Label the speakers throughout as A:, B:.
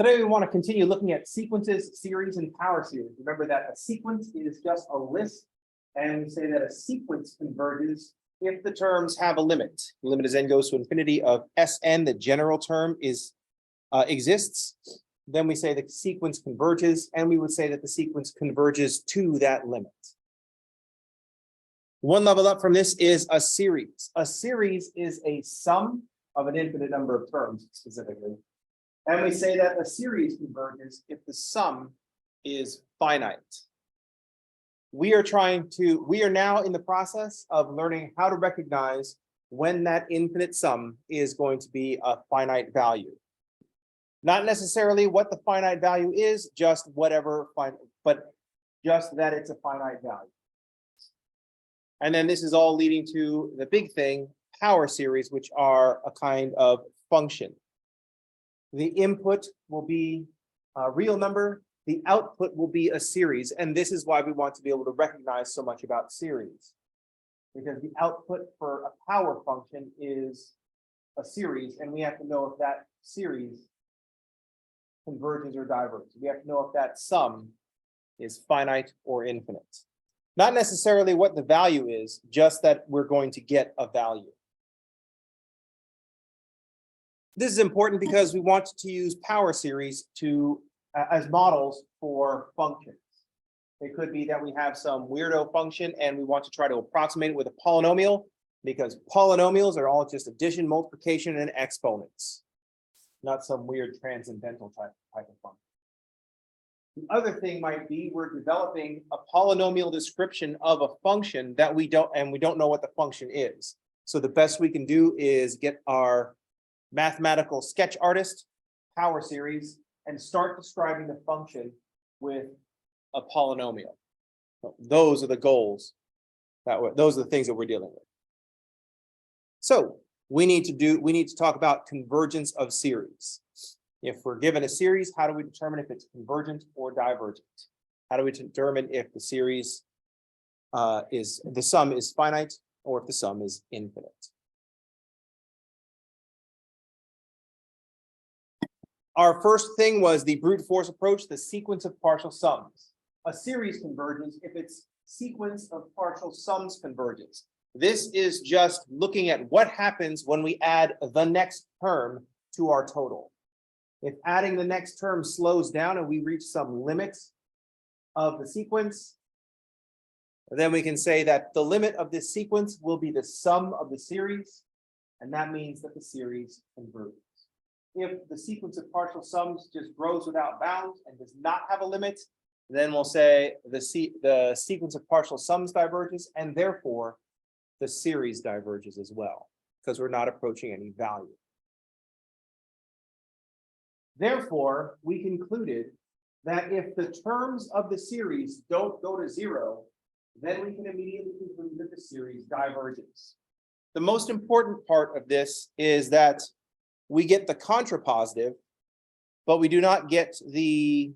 A: Today we want to continue looking at sequences, series, and power series. Remember that a sequence is just a list, and we say that a sequence converges if the terms have a limit. The limit as n goes to infinity of Sn, the general term exists. Then we say the sequence converges, and we would say that the sequence converges to that limit. One level up from this is a series. A series is a sum of an infinite number of terms specifically. And we say that a series converges if the sum is finite. We are now in the process of learning how to recognize when that infinite sum is going to be a finite value. Not necessarily what the finite value is, just whatever, but just that it's a finite value. And then this is all leading to the big thing, power series, which are a kind of function. The input will be a real number, the output will be a series, and this is why we want to be able to recognize so much about series. Because the output for a power function is a series, and we have to know if that series converges or diverges. We have to know if that sum is finite or infinite. Not necessarily what the value is, just that we're going to get a value. This is important because we want to use power series as models for functions. It could be that we have some weirdo function and we want to try to approximate it with a polynomial, because polynomials are all just addition, multiplication, and exponents, not some weird transcendental type of function. The other thing might be we're developing a polynomial description of a function that we don't know what the function is. So the best we can do is get our mathematical sketch artist power series and start describing the function with a polynomial. Those are the goals. Those are the things that we're dealing with. So we need to talk about convergence of series. If we're given a series, how do we determine if it's convergent or divergent? How do we determine if the series the sum is finite or if the sum is infinite? Our first thing was the brute force approach, the sequence of partial sums. A series converges if its sequence of partial sums converges. This is just looking at what happens when we add the next term to our total. If adding the next term slows down and we reach some limit of the sequence, then we can say that the limit of this sequence will be the sum of the series, and that means that the series converges. If the sequence of partial sums just grows without bounds and does not have a limit, then we'll say the sequence of partial sums diverges, and therefore the series diverges as well, because we're not approaching any value. Therefore, we concluded that if the terms of the series don't go to zero, then we can immediately conclude that the series diverges. The most important part of this is that we get the contrapositive, but we do not get the,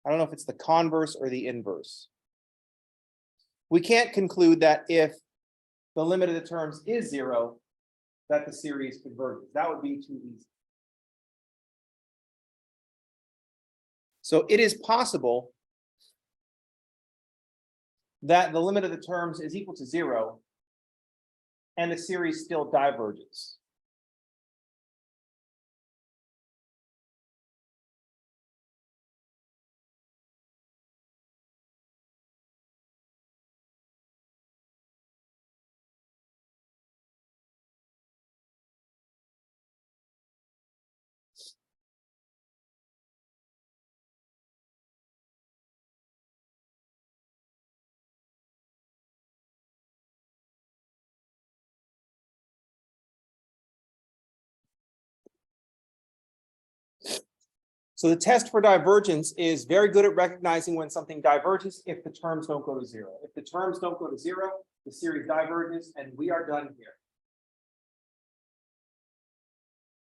A: I don't know if it's the converse or the inverse. We can't conclude that if the limit of the terms is zero, that the series converges. That would be too easy. So it is possible that the limit of the terms is equal to zero and the series still diverges. So the test for divergence is very good at recognizing when something diverges if the terms don't go to zero. If the terms don't go to zero, the series diverges, and we are done here.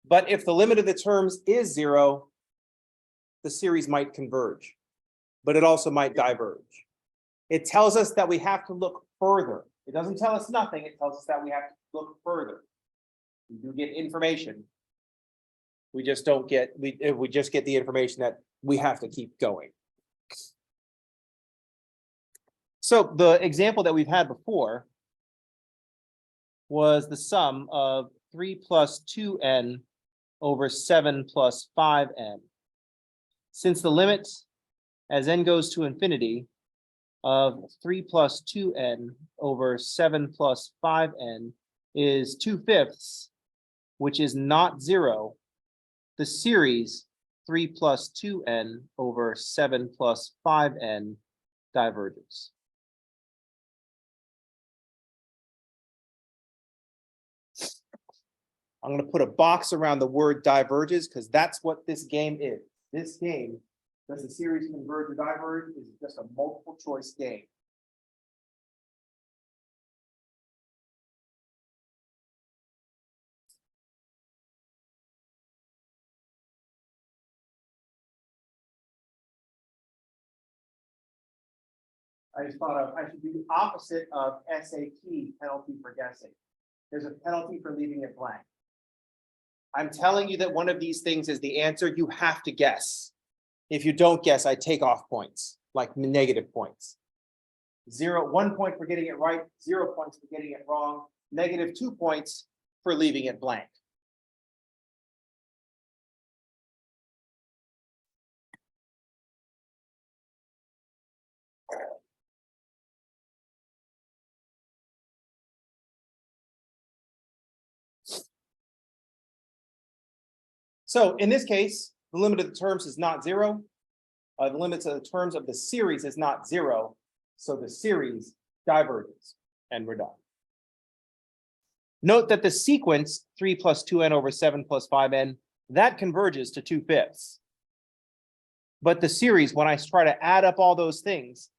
A: But if the limit of the terms is zero, the series might converge, but it also might diverge. It tells us that we have to look further. It doesn't tell us nothing. It tells us that we have to look further. We do get information. We just don't get, we just get the information that we have to keep going. So the example that we've had before was the sum of 3 plus 2n over 7 plus 5n. Since the limit as n goes to infinity of 3 plus 2n over 7 plus 5n is 2/5, which is not 0, the series 3 plus 2n over 7 plus 5n diverges. I'm going to put a box around the word diverges because that's what this game is. This game, does the series converge or diverge, is just a multiple choice game. I just thought I should do the opposite of SAT, penalty for guessing. There's a penalty for leaving it blank. I'm telling you that one of these things is the answer. You have to guess. If you don't guess, I take off points, like negative points. 1 point for getting it right, 0 points for getting it wrong, -2 points for leaving it blank. So in this case, the limit of the terms is not 0. The limits of the terms of the series is not 0. So the series diverges, and we're done. Note that the sequence 3 plus 2n over 7 plus 5n, that converges to 2/5. But the series, when I try to add up all those things,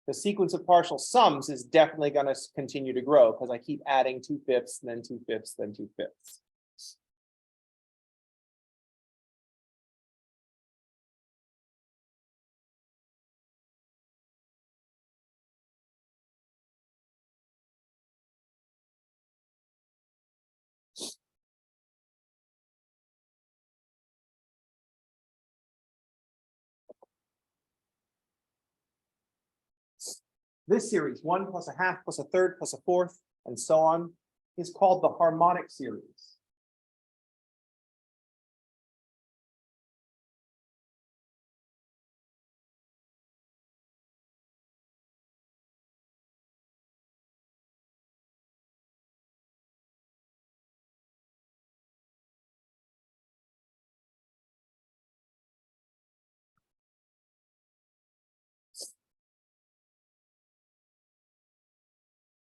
A: the sequence of partial sums is definitely going to continue to grow because I keep adding 2/5, then 2/5, then 2/5. This series, 1 plus a half plus a third plus a fourth, and so on, is called the harmonic series.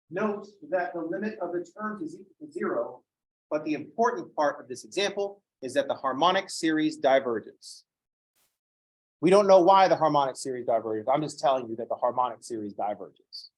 A: Note that the limit of the terms is equal to 0, but the important part of this example is that the harmonic series diverges. We don't know why the harmonic series diverges. I'm just telling you that the harmonic series diverges.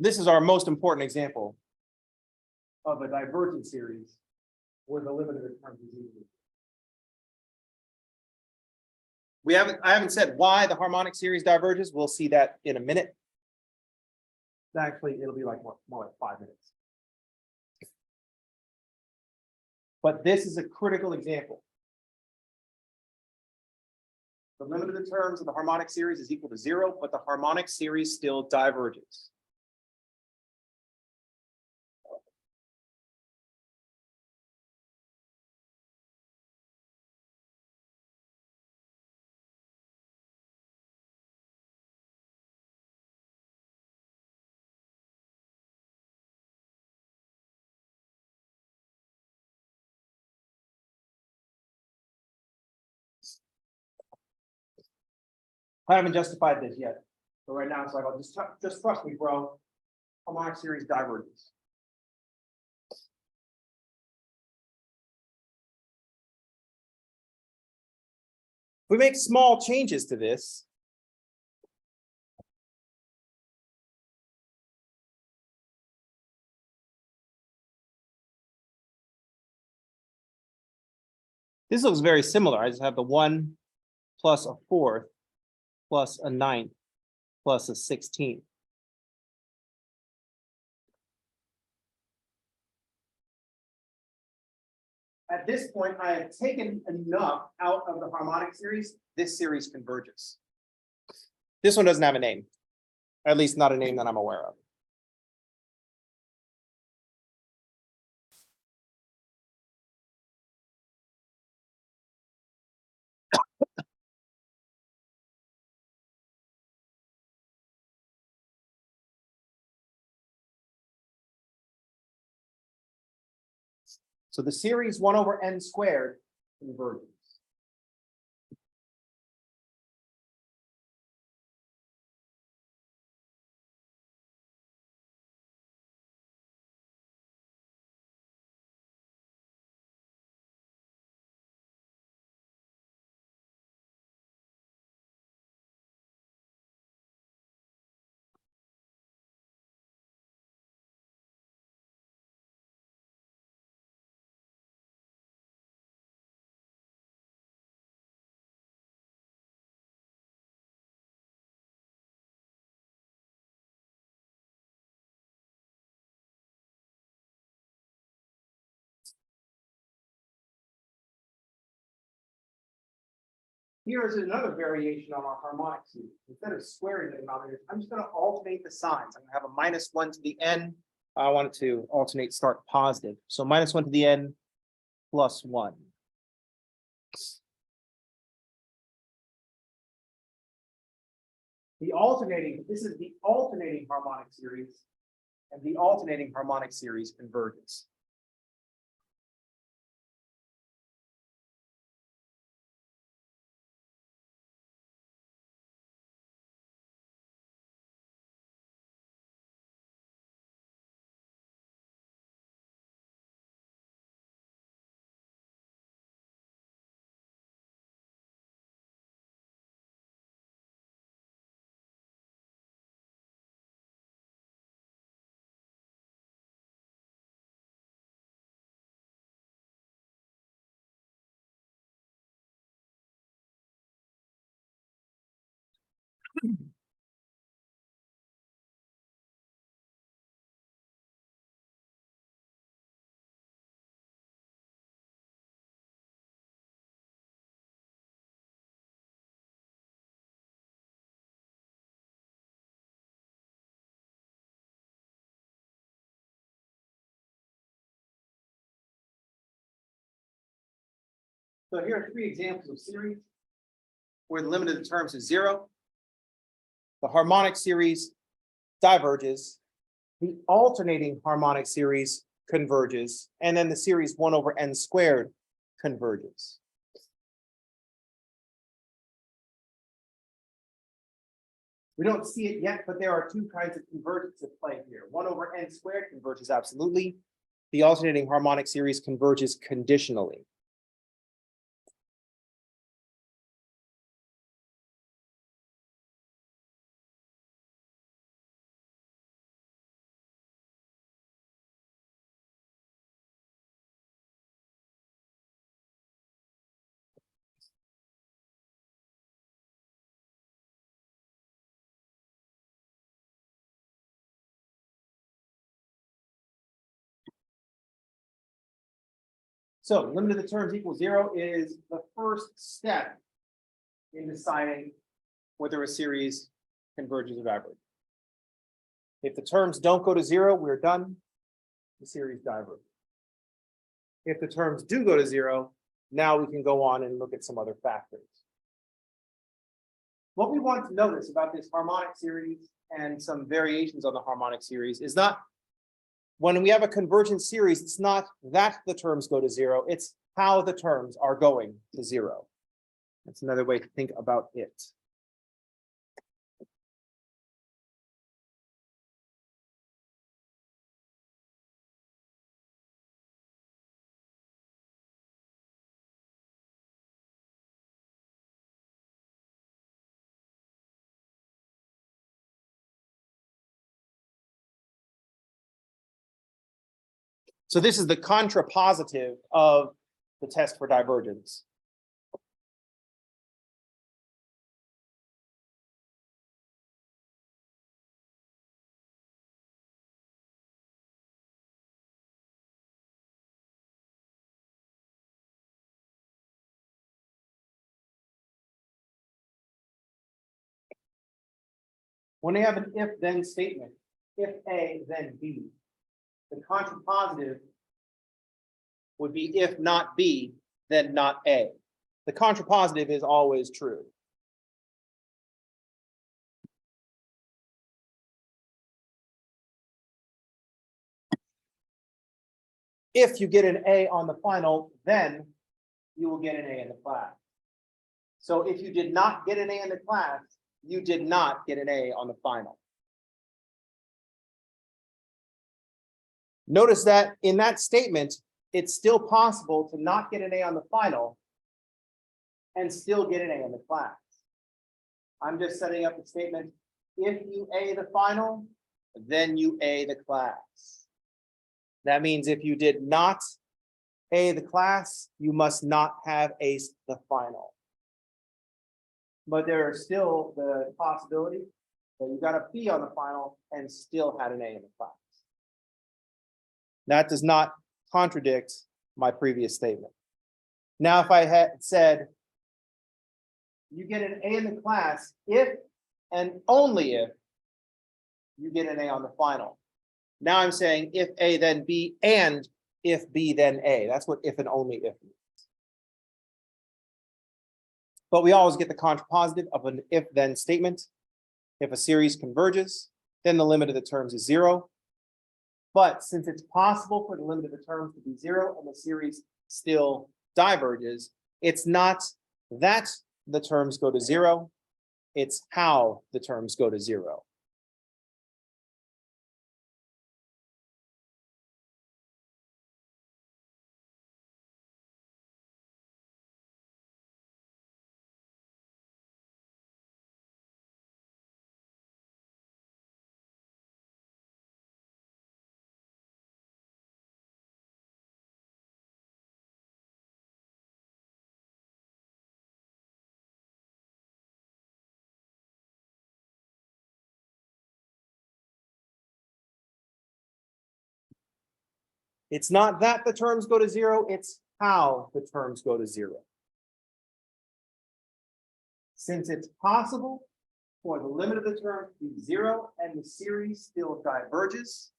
A: This is our most important example of a divergent series where the limit of the terms is equal. I haven't said why the harmonic series diverges. We'll see that in a minute. Actually, it'll be like more like 5 minutes. But this is a critical example. The limit of the terms of the harmonic series is equal to 0, but the harmonic series still diverges. I haven't justified this yet. So right now it's like, I'll just trust me, bro. Harmonic series diverges. We make small changes to this. This looks very similar. I just have the 1 plus a 4th plus a 9th plus a 16th. At this point, I have taken enough out of the harmonic series. This series converges. This one doesn't have a name, at least not a name that I'm aware of. So the series 1 over n squared converges. Here is another variation on our harmonic series. Instead of squaring the denominators, I'm just going to alternate the signs. I'm going to have a -1 to the n. I want it to alternate start positive. So -1 to the n plus 1. This is the alternating harmonic series, and the alternating harmonic series converges. So here are 3 examples of series where the limit of the terms is 0. The harmonic series diverges. The alternating harmonic series converges. And then the series 1 over n squared converges. We don't see it yet, but there are 2 kinds of convergence at play here. 1 over n squared converges absolutely. The alternating harmonic series converges conditionally. So limit of the terms equals 0 is the first step in deciding whether a series converges or diverges. If the terms don't go to 0, we're done. The series diverges. If the terms do go to 0, now we can go on and look at some other factors. What we want to notice about this harmonic series and some variations on the harmonic series is not when we have a convergent series, it's not that the terms go to 0, it's how the terms are going to 0. That's another way to think about it. So this is the contrapositive of the test for divergence. When they have an if-then statement, if A, then B, the contrapositive would be if not B, then not A. The contrapositive is always true. If you get an A on the final, then you will get an A in the class. So if you did not get an A in the class, you did not get an A on the final. Notice that in that statement, it's still possible to not get an A on the final and still get an A in the class. I'm just setting up the statement, if you A the final, then you A the class. That means if you did not A the class, you must not have aced the final. But there is still the possibility that you got a B on the final and still had an A in the class. That does not contradict my previous statement. Now, if I had said, you get an A in the class if and only if you get an A on the final. Now I'm saying if A then B and if B then A. That's what if and only if means. But we always get the contrapositive of an if then statement. If a series converges, then the limit of the terms is 0. But since it's possible for the limit of the terms to be 0 and the series still diverges, it's not that the terms go to 0, it's how the terms go to 0. It's not that the terms go to 0, it's how the terms go to 0. Since it's possible for the limit of the term to be 0 and the series still diverges,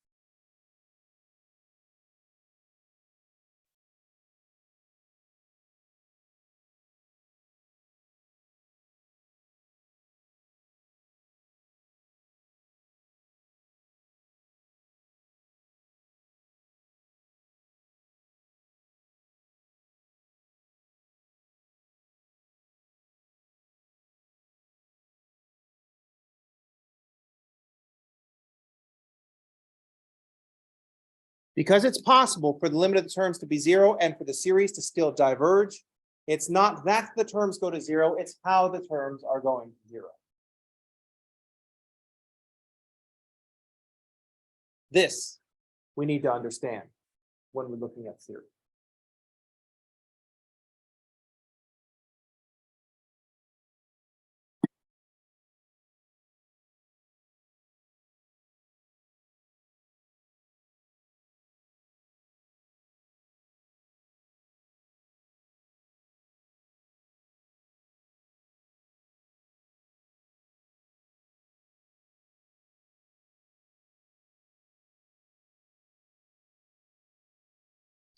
A: because it's possible for the limit of the terms to be 0 and for the series to still diverge, it's not that the terms go to 0, it's how the terms are going to 0. This we need to understand when we're looking at series.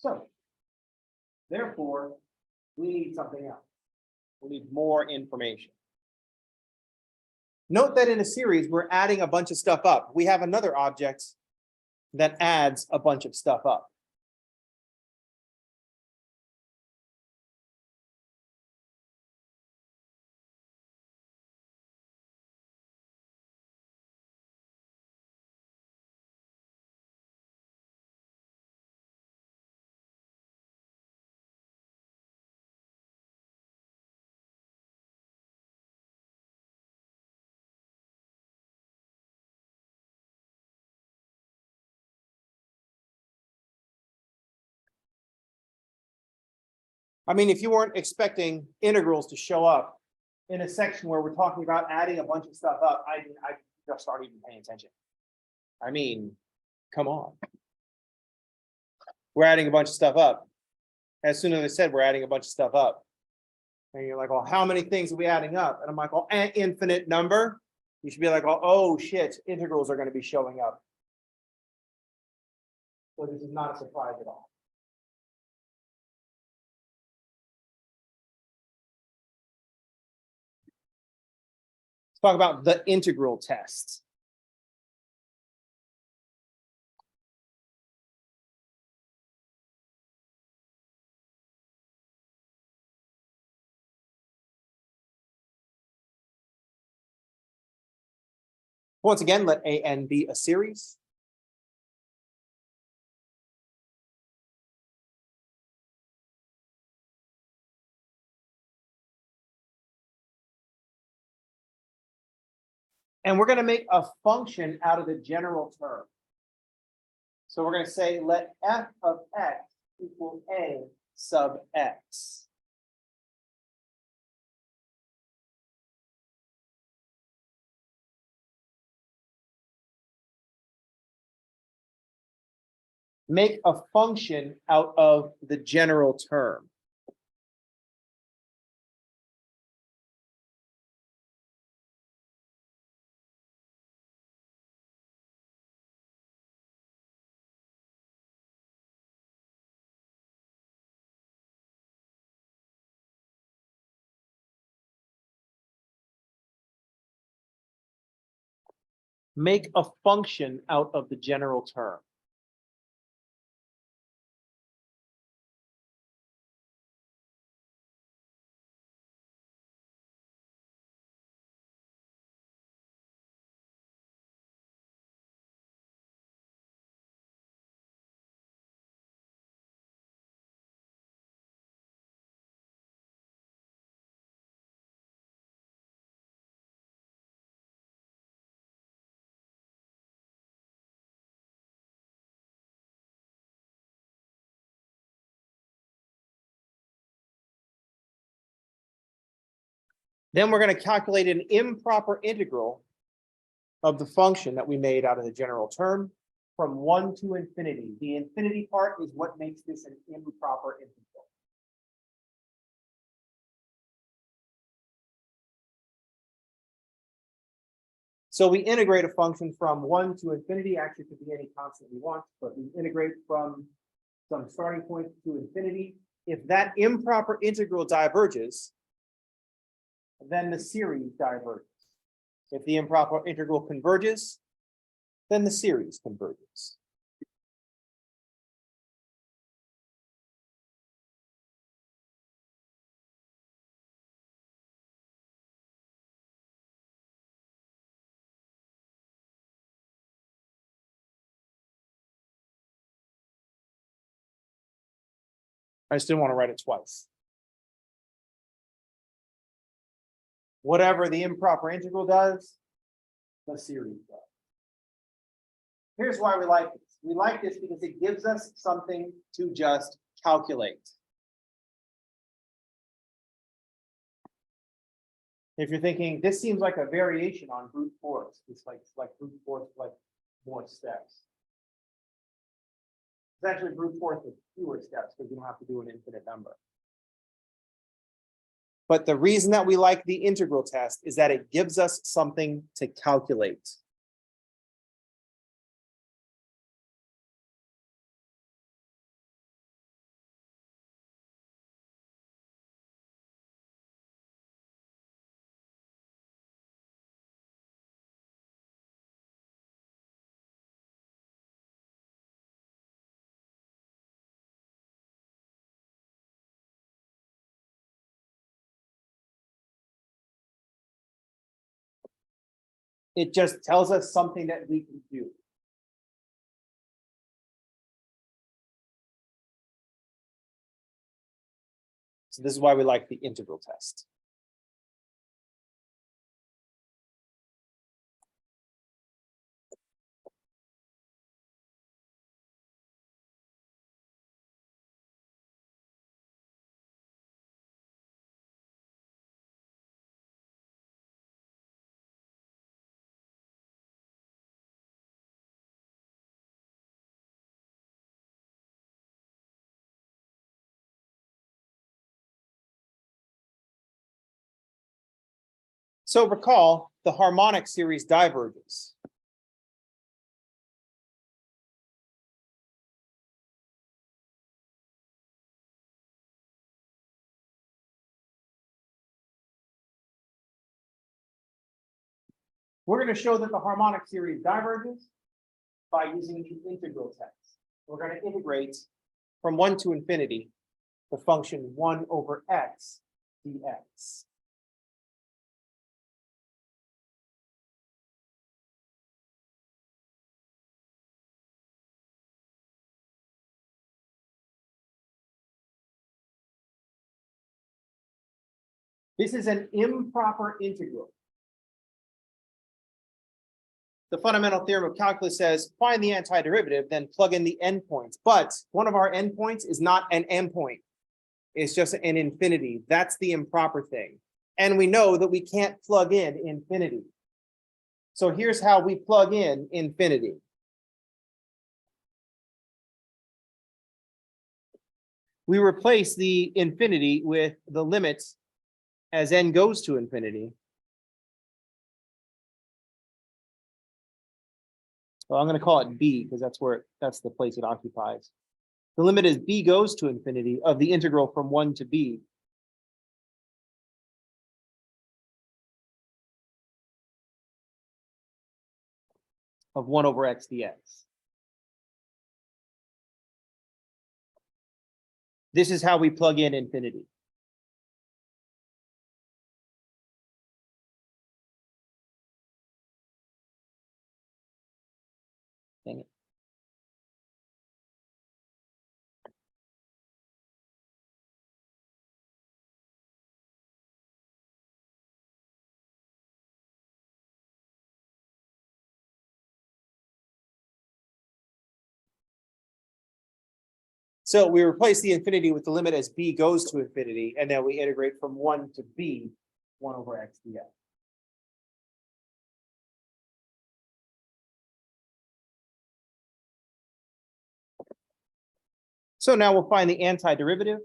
A: So, therefore, we need something else. We need more information. Note that in a series, we're adding a bunch of stuff up. We have another object that adds a bunch of stuff up. I mean, if you weren't expecting integrals to show up in a section where we're talking about adding a bunch of stuff up, I just aren't even paying attention. I mean, come on. We're adding a bunch of stuff up. As soon as I said we're adding a bunch of stuff up. And you're like, well, how many things are we adding up? And I'm like, well, an infinite number. You should be like, oh shit, integrals are going to be showing up. So this is not a surprise at all. Let's talk about the integral test. Once again, let a n be a series. And we're going to make a function out of the general term. So we're going to say let f of x equal a sub x. Make a function out of the general term. Make a function out of the general term. Then we're going to calculate an improper integral of the function that we made out of the general term from 1 to infinity. The infinity part is what makes this an improper integral. So we integrate a function from 1 to infinity. Actually, it could be any constant we want, but we integrate from some starting point to infinity. If that improper integral diverges, then the series diverges. If the improper integral converges, then the series converges. I just didn't want to write it twice. Whatever the improper integral does, the series does. Here's why we like this. We like this because it gives us something to just calculate. If you're thinking, this seems like a variation on brute force, it's like brute force, like more steps. It's actually brute force with fewer steps because you don't have to do an infinite number. But the reason that we like the integral test is that it gives us something to calculate. It just tells us something that we can do. So this is why we like the integral test. So recall the harmonic series diverges. We're going to show that the harmonic series diverges by using the integral test. We're going to integrate from 1 to infinity the function 1 over x dx. This is an improper integral. The fundamental theorem of calculus says find the antiderivative, then plug in the endpoints. But one of our endpoints is not an endpoint. It's just an infinity. That's the improper thing. And we know that we can't plug in infinity. So here's how we plug in infinity. We replace the infinity with the limit as n goes to infinity. Well, I'm going to call it b because that's the place it occupies. The limit as b goes to infinity of the integral from 1 to b. Of 1 over x dx. This is how we plug in infinity. Dang it. So we replace the infinity with the limit as b goes to infinity, and then we integrate from 1 to b, 1 over x dx. So now we'll find the antiderivative.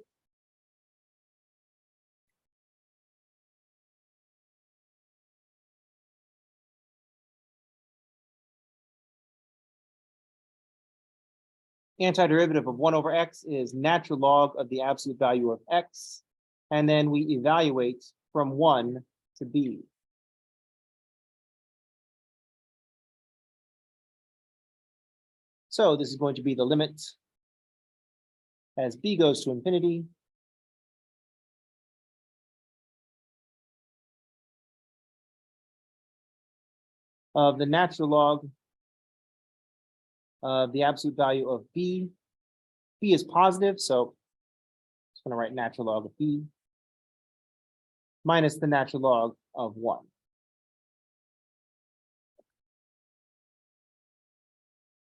A: Antiderivative of 1 over x is natural log of the absolute value of x. And then we evaluate from 1 to b. So this is going to be the limit as b goes to infinity of the natural log of the absolute value of b. B is positive, so I'm just going to write natural log of b minus the natural log of 1.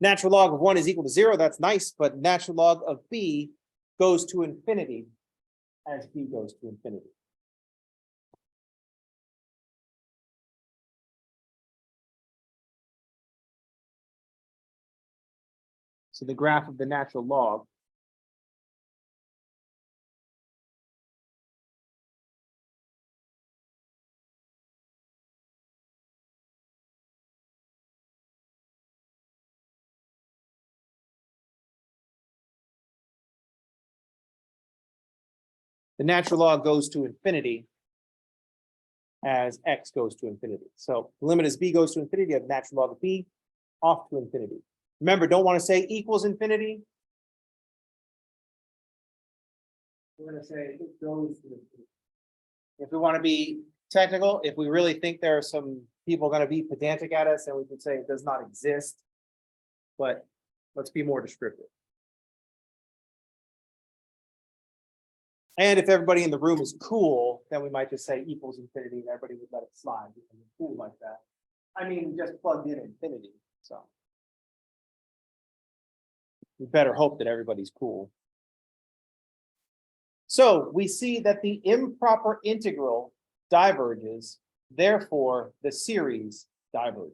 A: Natural log of 1 is equal to 0. That's nice, but natural log of b goes to infinity as b goes to infinity. So the graph of the natural log goes to infinity as x goes to infinity. So the limit as b goes to infinity of natural log of b off to infinity. Remember, don't want to say equals infinity. We're going to say it goes to infinity. If we want to be technical, if we really think there are some people going to be pedantic at us, then we could say it does not exist. But let's be more descriptive. And if everybody in the room is cool, then we might just say equals infinity and everybody would let it slide because we're cool like that. I mean, we just plugged in infinity. So we better hope that everybody's cool. So we see that the improper integral diverges, therefore the series diverges.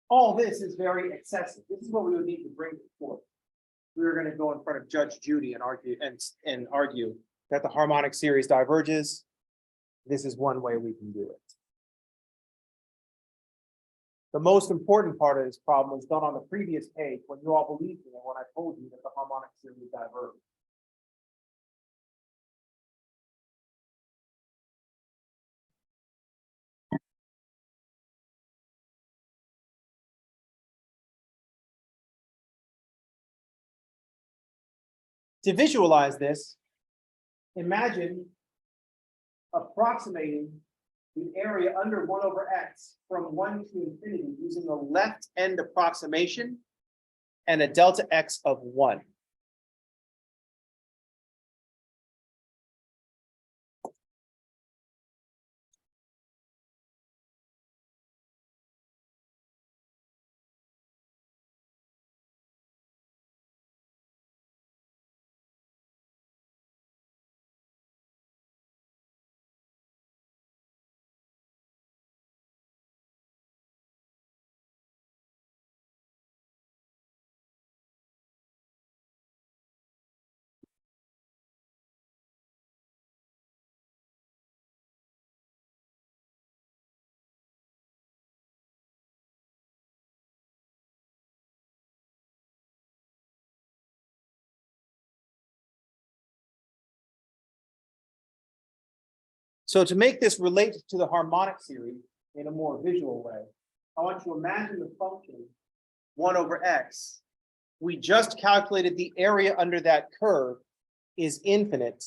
A: all this is very excessive. This is what we would need to bring forth. We were going to go in front of Judge Judy and argue that the harmonic series diverges. This is one way we can do it. The most important part of this problem was done on the previous page when you all believed me and when I told you that the harmonic series diverges. To visualize this, imagine approximating the area under 1 over x from 1 to infinity using a left end approximation and a delta x of 1. So to make this relate to the harmonic series in a more visual way, I want you to imagine the function 1 over x. We just calculated the area under that curve is infinite.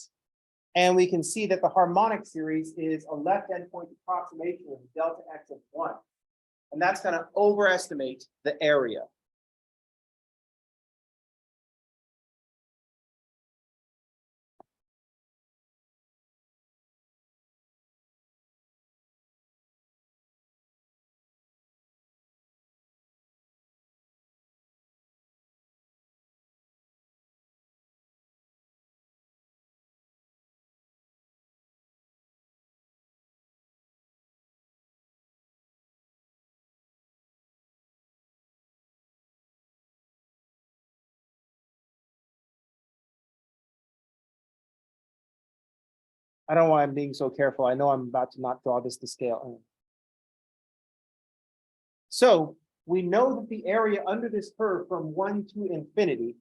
A: And we can see that the harmonic series is a left endpoint approximation of delta x of 1. And that's going to overestimate the area. I don't know why I'm being so careful. I know I'm about to not draw this to scale. So we know that the area under this curve from 1 to infinity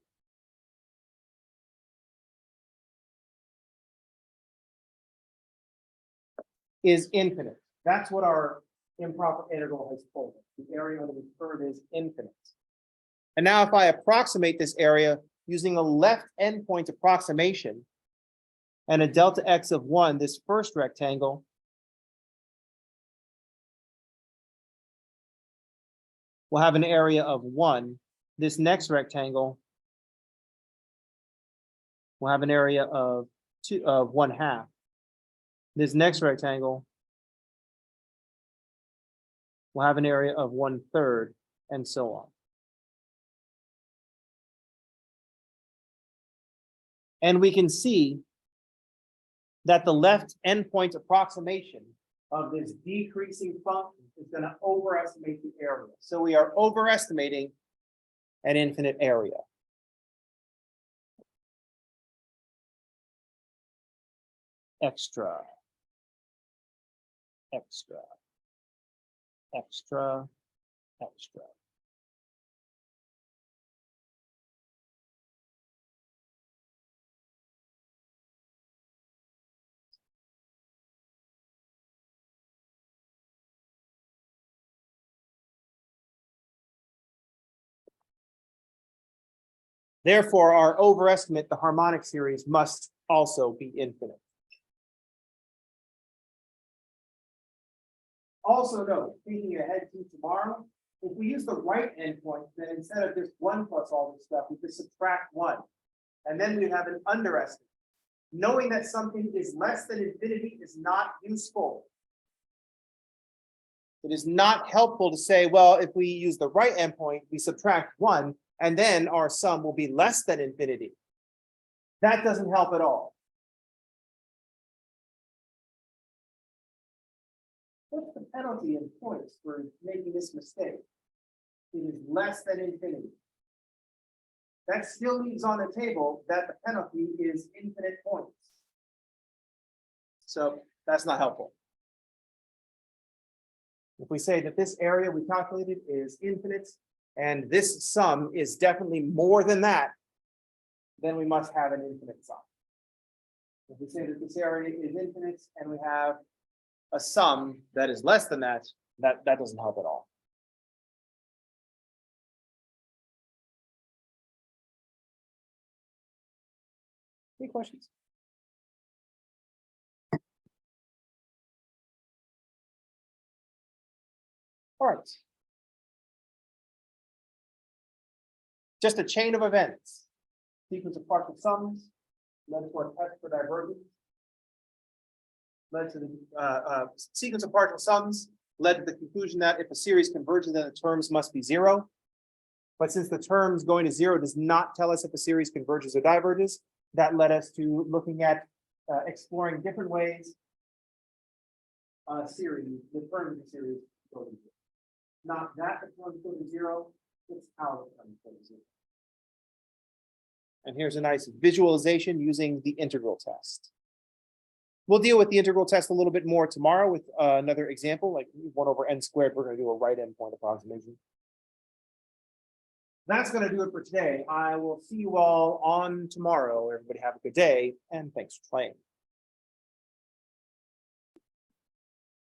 A: is infinite. That's what our improper integral has told us. The area under this curve is infinite. And now if I approximate this area using a left endpoint approximation and a delta x of 1, this first rectangle will have an area of 1. This next rectangle will have an area of 1/2. This next rectangle will have an area of 1/3, and so on. And we can see that the left endpoint approximation of this decreasing function is going to overestimate the area. So we are overestimating an infinite area. Extra, extra, extra, extra. Therefore, our overestimate, the harmonic series, must also be infinite. Also note, thinking ahead to tomorrow, if we use the right endpoint, then instead of just 1 plus all this stuff, we just subtract 1. And then we have an underestimate. Knowing that something is less than infinity is not useful. It is not helpful to say, well, if we use the right endpoint, we subtract 1, and then our sum will be less than infinity. That doesn't help at all. What's the penalty in points for making this mistake? it is less than infinity. That still leaves on the table that the penalty is infinite points. So that's not helpful. If we say that this area we calculated is infinite, and this sum is definitely more than that, then we must have an infinite sum. If we say that this area is infinite and we have a sum that is less than that, that doesn't help at all. Any questions? All right. Just a chain of events. Sequence of partial sums led to a test for divergence. Led to the sequence of partial sums led to the conclusion that if a series converges, then the terms must be zero. But since the terms going to zero does not tell us if a series converges or diverges, that led us to looking at exploring different ways series, the terms of the series go to zero. Not that the terms go to zero, it's how the terms go to zero. And here's a nice visualization using the integral test. We'll deal with the integral test a little bit more tomorrow with another example, like 1 over n squared. We're going to do a right endpoint approximation. That's going to do it for today. I will see you all on tomorrow. Everybody have a good day, and thanks for playing.